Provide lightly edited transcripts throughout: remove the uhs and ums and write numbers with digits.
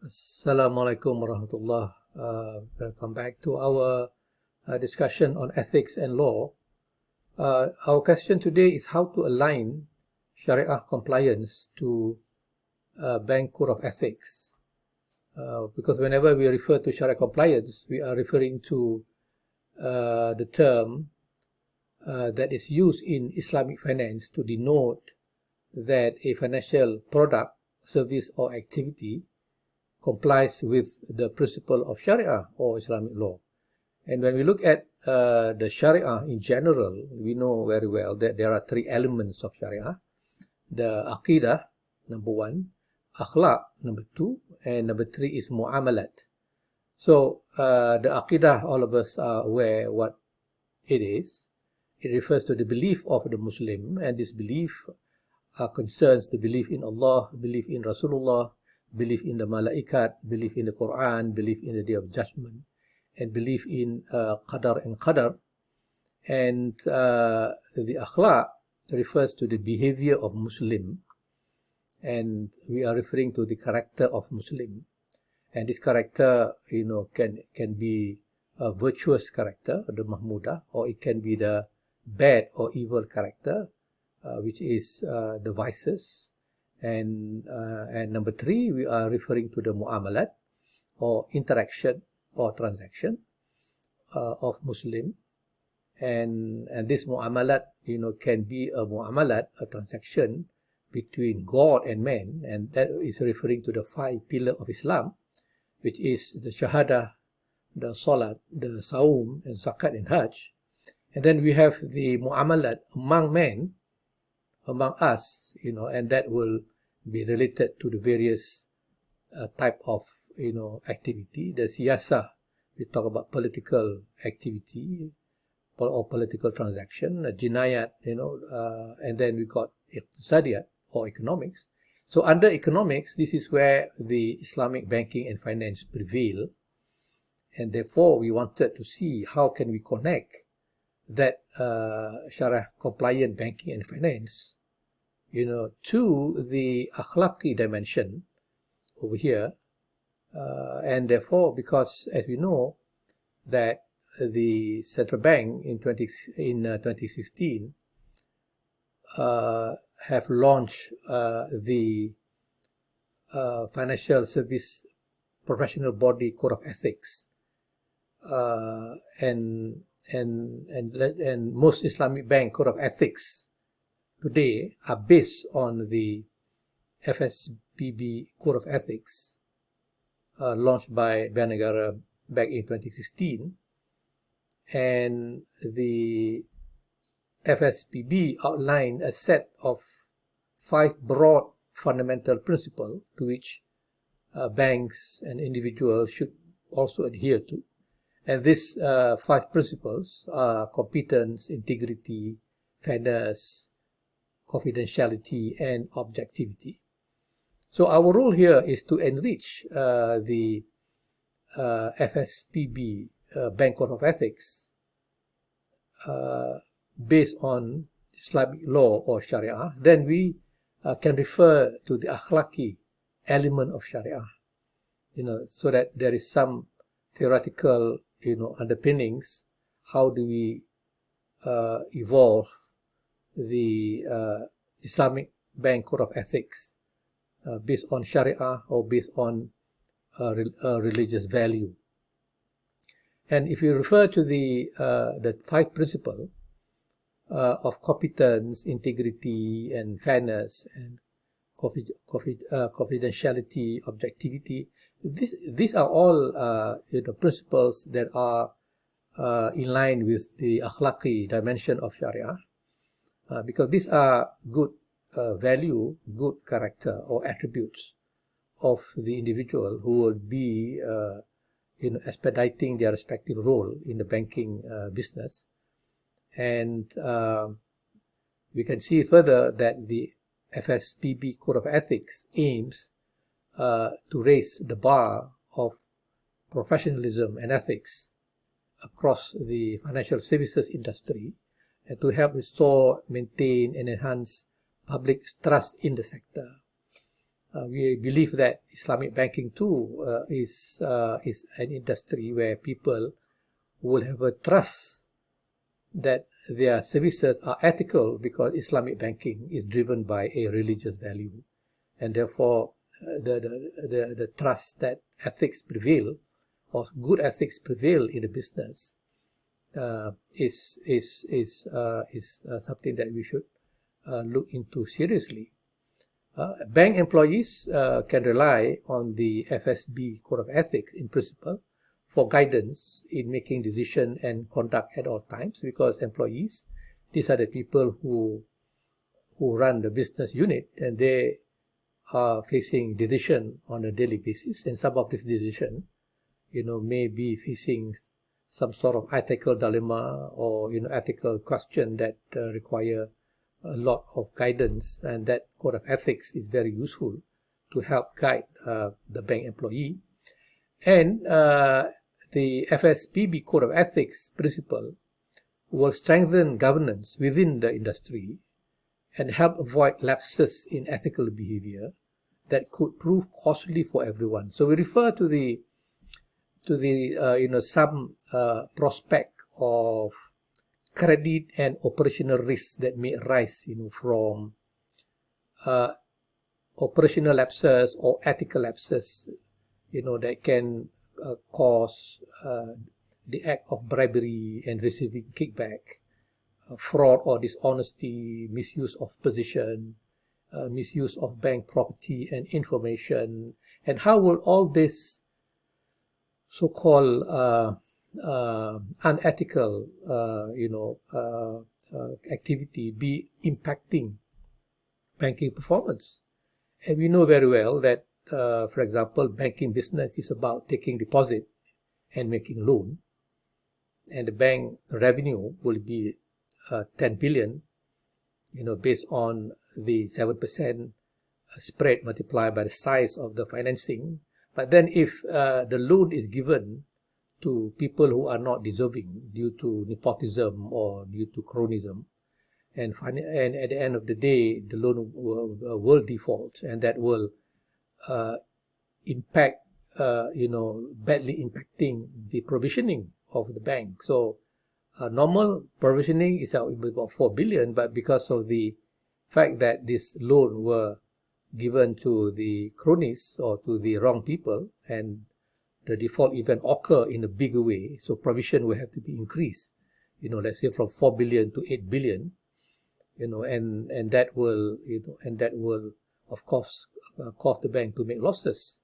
Assalamualaikum warahmatullah. Welcome back to our discussion on ethics and law. Our question today is how to align Shariah compliance to Bank Code of Ethics. Because whenever we refer to Shariah compliance, we are referring to the term that is used in Islamic finance to denote that a financial product, service, or activity complies with the principle of Sharia or Islamic law. And when we look at the Sharia in general, we know very well that there are three elements of Sharia. The Aqidah, number one, Akhlak, number two, and number three is Mu'amalat. So the Aqidah, all of us are aware what it is. It refers to the belief of the Muslim, and this belief concerns the belief in Allah, belief in Rasulullah, belief in the Malaikat, belief in the Quran, belief in the Day of Judgment, and belief in Qadar and Qadar. And the Akhlaq refers to the behavior of Muslim, and we are referring to the character of Muslim. And this character, can be a virtuous character, the Mahmudah, or it can be the bad or evil character, which is the vices. And number three, we are referring to the mu'amalat, or interaction or transaction of Muslim. And this mu'amalat, can be a mu'amalat, a transaction between God and man, and that is referring to the five pillars of Islam, which is the Shahada, the Salat, the Saum, and Zakat and Hajj. And then we have the mu'amalat among men, among us, and that will be related to the various type of, activity. The siyasah, we talk about political activity or political transaction, jinayat, and then we got iqtisadiyat or economics. So under economics, this is where the Islamic banking and finance prevail, and therefore we wanted to see how can we connect that Sharia compliant banking and finance, to the Akhlaki dimension over here. And therefore, because as we know that the central bank in 2016 have launched the Financial Service Professional Body Code of Ethics, and most Islamic bank Code of Ethics today are based on the FSPB Code of Ethics launched by Bank Negara back in 2016. And the FSPB outlined a set of 5 broad fundamental principles to which banks and individuals should also adhere to. And these 5 principles are competence, integrity, fairness, confidentiality, and objectivity. So our role here is to enrich the FSPB Bank Code of Ethics based on Islamic law or Sharia. Then we can refer to the Akhlaki element of Sharia, so that there is some theoretical, underpinnings. How do we evolve the Islamic Bank Code of Ethics based on Sharia or based on religious value? And if you refer to the 5 principles of competence, integrity, and fairness, and confidentiality, objectivity, these are all principles that are in line with the Akhlaki dimension of Sharia, because these are good value, good character or attributes of the individual who will be expediting their respective role in the banking business. And we can see further that the FSPB Code of Ethics aims to raise the bar of professionalism and ethics across the financial services industry, and to help restore, maintain, and enhance public trust in the sector. We believe that Islamic banking too is an industry where people will have a trust that their services are ethical, because Islamic banking is driven by a religious value, and therefore the trust that ethics prevail, or good ethics prevail in the business, is something that we should look into seriously. Bank employees can rely on the FSB Code of Ethics in principle for guidance in making decision and conduct at all times, because employees, these are the people who run the business unit, and they are facing decision on a daily basis, and some of this decision, may be facing some sort of ethical dilemma, or ethical question that require a lot of guidance, and that code of ethics is very useful to help guide the bank employee. And the FSPB Code of Ethics principle will strengthen governance within the industry and help avoid lapses in ethical behavior that could prove costly for everyone. So we refer to the some prospect of credit and operational risks that may arise, from operational lapses or ethical lapses, that can cause the act of bribery and receiving kickback, fraud or dishonesty, misuse of position, misuse of bank property and information. And how will all this so-called unethical, activity be impacting banking performance? And we know very well that, for example, banking business is about taking deposit and making loan, and the bank revenue will be 10 billion, based on the 7% spread multiplied by the size of the financing. But then if the loan is given to people who are not deserving due to nepotism or due to cronyism, and at the end of the day, the loan will default, and that will impact, badly impacting the provisioning of the bank. So normal provisioning is about 4 billion, but because of the fact that this loan were given to the cronies or to the wrong people, and the default event occur in a bigger way, so provision will have to be increased, let's say from 4 billion to 8 billion, and that will, of course, cause the bank to make losses.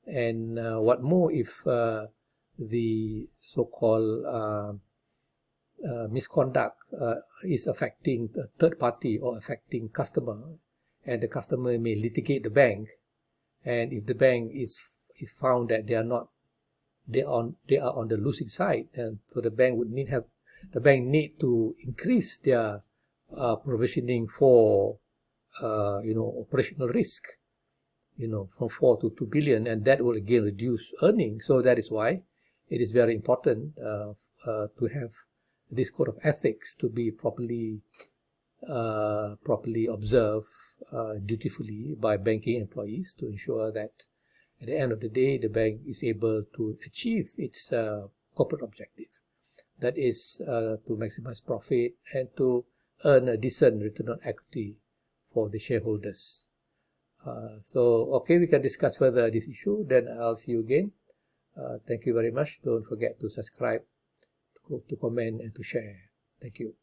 And what more if the so-called misconduct is affecting the third party or affecting customer, and the customer may litigate the bank, and if the bank is found that they are on the losing side, and so the bank need to increase their provisioning for operational risk, from 4 to 2 billion, and that will again reduce earnings. So that is why it is very important to have this code of ethics to be properly observed dutifully by banking employees, to ensure that at the end of the day, the bank is able to achieve its corporate objective. That is to maximize profit and to earn a decent return on equity for the shareholders. Okay, we can discuss further this issue. Then I'll see you again. Thank you very much. Don't forget to subscribe, to comment, and to share. Thank you.